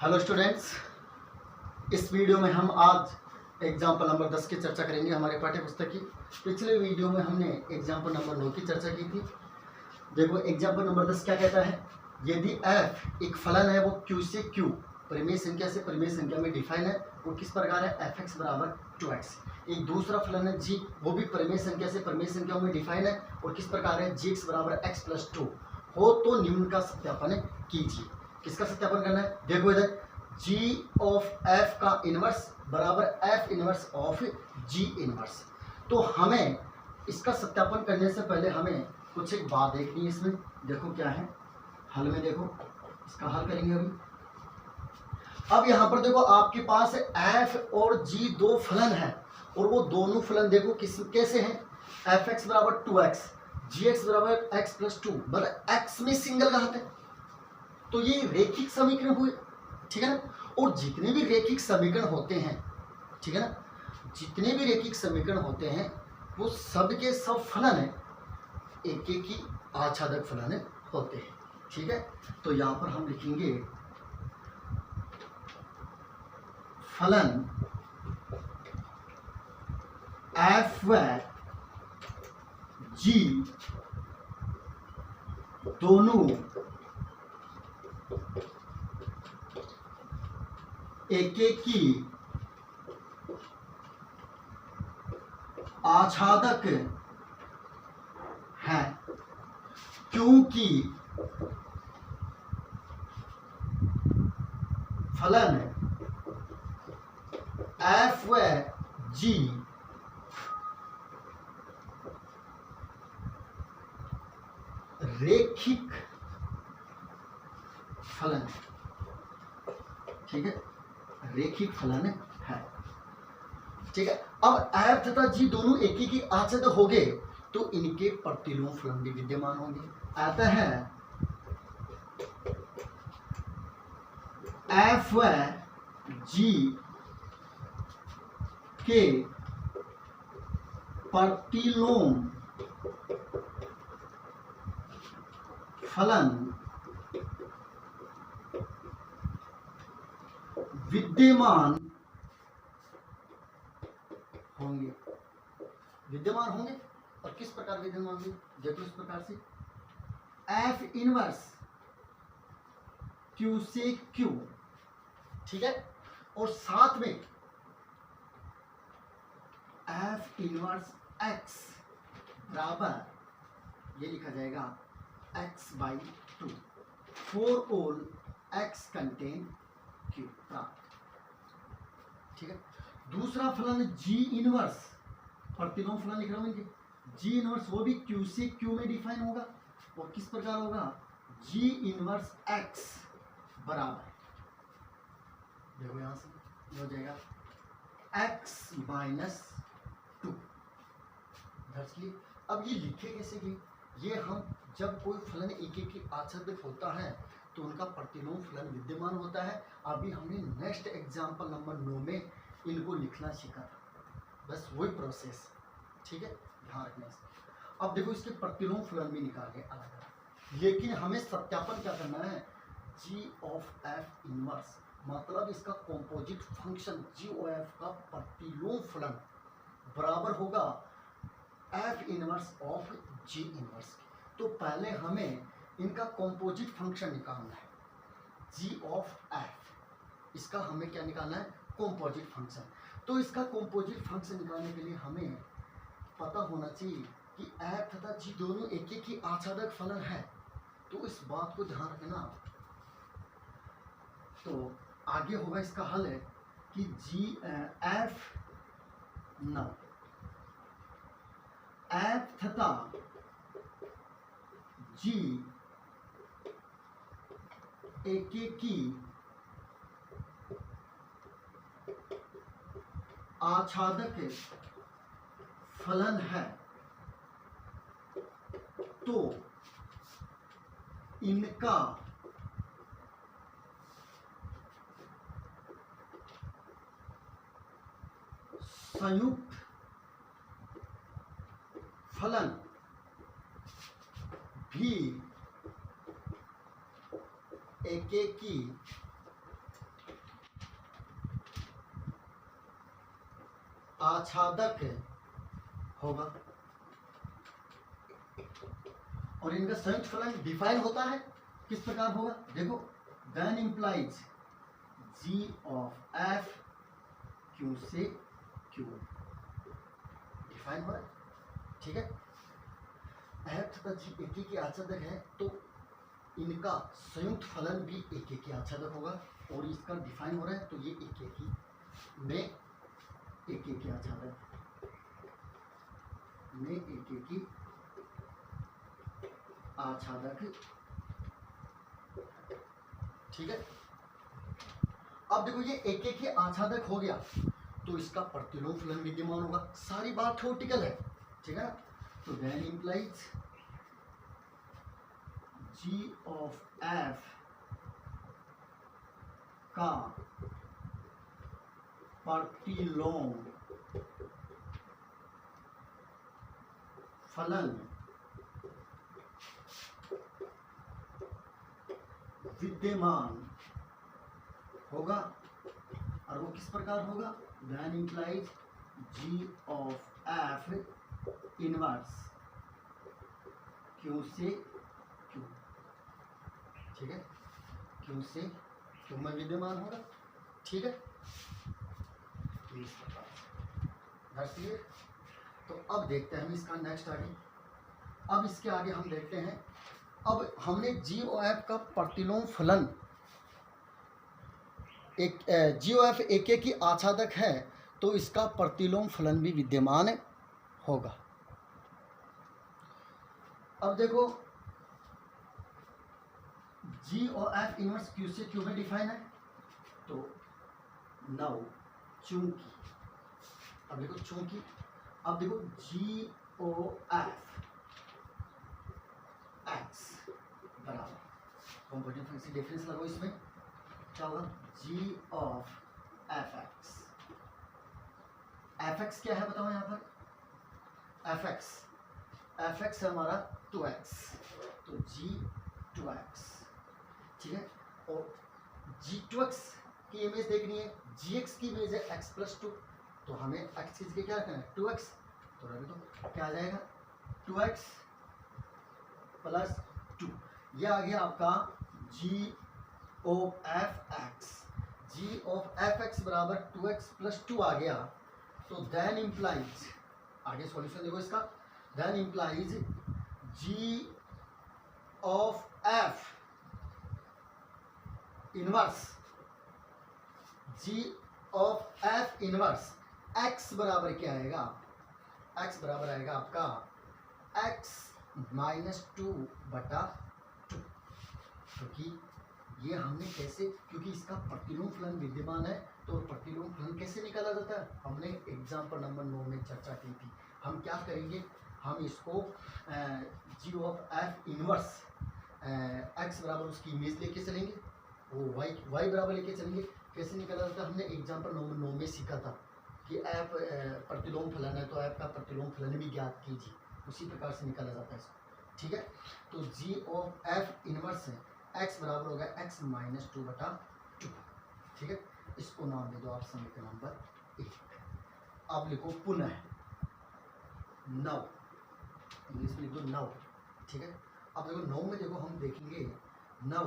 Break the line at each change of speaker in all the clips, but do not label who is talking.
Hello students, इस video में हम आज एग्जाम्पल नंबर 10 की चर्चा करेंगे हमारे पाठ्य पुस्तक की। पिछले वीडियो में हमने एग्जाम्पल नंबर 9 की चर्चा की थी। देखो एग्जाम्पल नंबर 10 क्या कहता है, यदि f एक फलन है वो q से q परिमेय संख्या से परिमेय संख्या में डिफाइन है, वो किस प्रकार है f(x) बराबर 2x। एक दूसरा फलन है g, वो भी परिमेय संख्या से परिमेय संख्याओं में डिफाइन है और किस प्रकार है gx बराबर x प्लस 2 हो, तो निम्न का सत्यापन कीजिए। किसका सत्यापन करना है, देखो इधर g ऑफ f का इनवर्स बराबर f inverse of g inverse. तो हमें इसका सत्यापन करने से पहले हमें कुछ एक बात देखनी है। इसमें देखो क्या है, हल में देखो, इसका हल करेंगे अभी। अब यहाँ पर देखो आपके पास f और g दो फलन है और वो दोनों फलन देखो किस कैसे हैं, f(x) बराबर 2x, gx बराबर x प्लस 2, बराबर x में सिंगल घात है, तो ये रेखिक समीकरण हुए, ठीक है ना। और जितने भी रेखिक समीकरण होते हैं, ठीक है ना, जितने भी रेखिक समीकरण होते हैं वो सब के सब फलन है एक एक ही आच्छादक फलन होते हैं, ठीक है। तो यहाँ पर हम लिखेंगे फलन f व g दोनों एक एक की आच्छादक है, क्योंकि फलन f व g रेखिक फलन, ठीक है, रेखिक फलन है, ठीक है। अब f तथा g दोनों एक ही की आच्छादक हो गए तो इनके प्रतिलोम फलन भी विद्यमान होंगे। अतः f व g के प्रतिलोम फलन विद्यमान होंगे, विद्यमान होंगे। और किस प्रकार विद्यमान होंगे, देखो इस प्रकार से f इनवर्स q से q, ठीक है, और साथ में f इनवर्स x बराबर ये लिखा जाएगा x/2 for all x contain q प्राप्त, ठीक है। दूसरा फलन g इनवर्स, प्रतिलोम फलन लिख रहा हूं इनके, g इनवर्स वो भी q से q में डिफाइन होगा और किस प्रकार होगा, g इनवर्स x बराबर, देखो यहां से हो जाएगा x-2। अब ये लिखे कैसे गए, ये हम जब कोई फलन एक एक की आच्छादित होता है तो उनका प्रतिलोम फलन विद्यमान होता है। अभी हमने नेक्स्ट एग्जाम्पल नंबर 9 में इनको लिखना सीखा था, बस वही प्रोसेस, ठीक है, ध्यान रखना इसका। अब देखो इसके प्रतिलोम फलन भी निकाल गए अलग अलग, लेकिन हमें सत्यापन क्या करना है, g ऑफ f इनवर्स मतलब इसका composite function g of f का प्रतिलोम फलन बराबर होगा f inverse of g inverse. तो पहले हमें इनका कॉम्पोजिट फंक्शन निकालना है, g ऑफ f, इसका हमें क्या निकालना है, कॉम्पोजिट फंक्शन। तो इसका कॉम्पोजिट फंक्शन निकालने के लिए हमें पता होना चाहिए कि f तथा g दोनों एक एक ही आच्छादक फलन है, तो इस बात को ध्यान रखना। तो आगे होगा इसका हल है कि f तथा g एक एक की आच्छादक फलन है, तो इनका संयुक्त फलन भी एक एक की आच्छादक होगा और इनका संयुक्त फलन डिफाइन होता है किस प्रकार होगा, देखो then implies g of f q से q डिफाइन हो रहा है, ठीक है। f तथा g एक ही के आच्छादक है तो इनका संयुक्त फलन भी एक एक के आच्छादक होगा और इसका डिफाइन हो रहा है तो ये एक एक ही में एक एक के आच्छादक में एक एक ही आच्छादक, ठीक है। अब देखो ये एक एक ही आच्छादक हो गया तो इसका प्रतिलोम फलन विद्यमान होगा, सारी बात थ्योरेटिकल है, ठीक है ना। तो then implies g of f का प्रतिलोम फलन विद्यमान होगा और वो किस प्रकार होगा, then implies g of f inverse q से q, ठीक है, q से q में विद्यमान होगा, ठीक है। इस प्रकार तो अब देखते हैं हम इसका नेक्स्ट आगे। अब इसके आगे हम देखते हैं, अब हमने जी ओ एफ का प्रतिलोम फलन एक जी ओ एफ एक एक की आच्छादक है तो इसका प्रतिलोम फलन भी विद्यमान होगा। अब देखो G O F inverse Q से क्यू में डिफाइन है तो नाउ चूंकि, अब देखो चूंकि, अब देखो जी ओ एफ एक्स बराबर कॉम्पोजिट फंक्शन डिफरेंस लगाओ, इसमें क्या होगा G of F X, F X क्या है बताओ यहाँ पर, एफ एक्स है हमारा 2x तो जी 2x, ठीक है। और जी 2x की इमेज देखनी है, जी एक्स की इमेज है x प्लस 2 तो हमें x की जगह क्या रखना है 2x, तो रख दो क्या आ जाएगा 2x प्लस 2, ये आ गया आपका G of F X, G of F X बराबर 2x प्लस 2 आ गया। तो देन इम्प्लाइज, आगे सॉल्यूशन देखो इसका, then implies g of f inverse, g of f inverse x बराबर क्या आएगा, एक्स बराबर आएगा आपका एक्स माइनस 2 बटा 2, क्योंकि ये हमने कैसे, क्योंकि इसका प्रतिलोम फलन विद्यमान है तो प्रतिलोम फलन कैसे निकाला जाता है, हमने एग्जाम्पल नंबर 9 में चर्चा की थी। हम क्या करेंगे, हम इसको जी ऑफ एफ इनवर्स एक्स बराबर उसकी इमेज लेके चलेंगे, वो वाई बराबर लेके चलेंगे, कैसे निकाला जाता है हमने एग्जाम्पल नंबर 9 में सीखा था कि एफ प्रतिलोम फलन है तो एफ का प्रतिलोम फलन भी ज्ञात कीजिए, उसी प्रकार से निकाला जाता है इसको, ठीक है। तो जी ऑफ एफ इनवर्स है एक्स बराबर होगा एक्स माइनस 2 बटा 2, ठीक है। इसको नाम दे दो आप समीकरण नंबर 1। अब लिखो पुनः 9, इंग्लिश में लिख दो 9, ठीक है। अब देखो 9 में देखो हम देखेंगे 9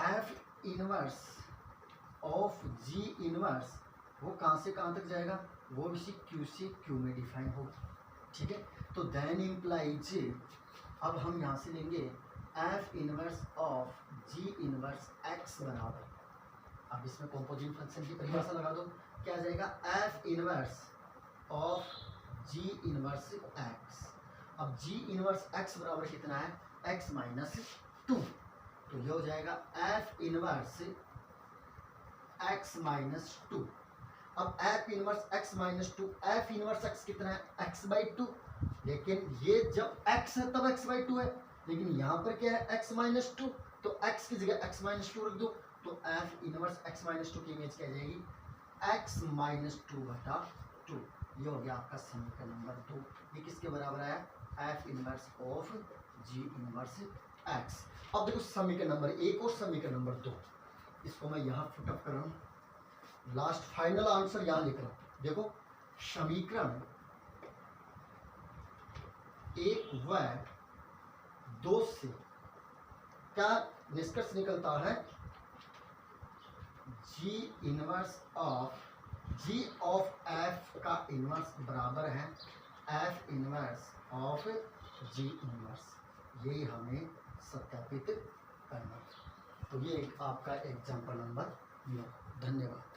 F inverse of ji inverse वो कहाँ से कहाँ तक जाएगा, वो इसी क्यू से क्यू में डिफाइन होगा, ठीक है। तो देन इम्प्लाइज, अब हम यहाँ से लेंगे F inverse of ji inverse x बराबर, अब इसमें कॉम्पोजिट फंक्शन की परिभाषा लगा दो, क्या जाएगा F inverse of ji inverse x. अब जी इनवर्स एक्स बराबर कितना है एक्स माइनस 2, तो ये हो जाएगा एफ इनवर्स एक्स माइनस 2। अब F inverse x minus 2, F inverse x कितना है एक्स बाई 2, लेकिन ये जब एक्स है तब एक्स बाई 2 है, लेकिन यहाँ पर क्या है एक्स माइनस 2, तो x की जगह x माइनस 2 रख दो, तो एफ इनवर्स x माइनस 2 की इमेज क्या जाएगी x माइनस 2 बटा 2, ये हो गया आपका समीकरण नंबर 2। ये किसके बराबर आया, F inverse of ji inverse x। अब देखो समीकरण नंबर 1 और समीकरण नंबर 2, इसको मैं यहाँ फुटअप कर रहा हूँ, लास्ट फाइनल आंसर यहाँ लिख रहा हूँ। देखो समीकरण 1 व 2 से क्या निष्कर्ष निकलता है? जी ऑफ एफ का इनवर्स बराबर है F inverse of ji inverse. ये हमें सत्यापित करना। तो ये आपका एग्जाम्पल नंबर 9। धन्यवाद।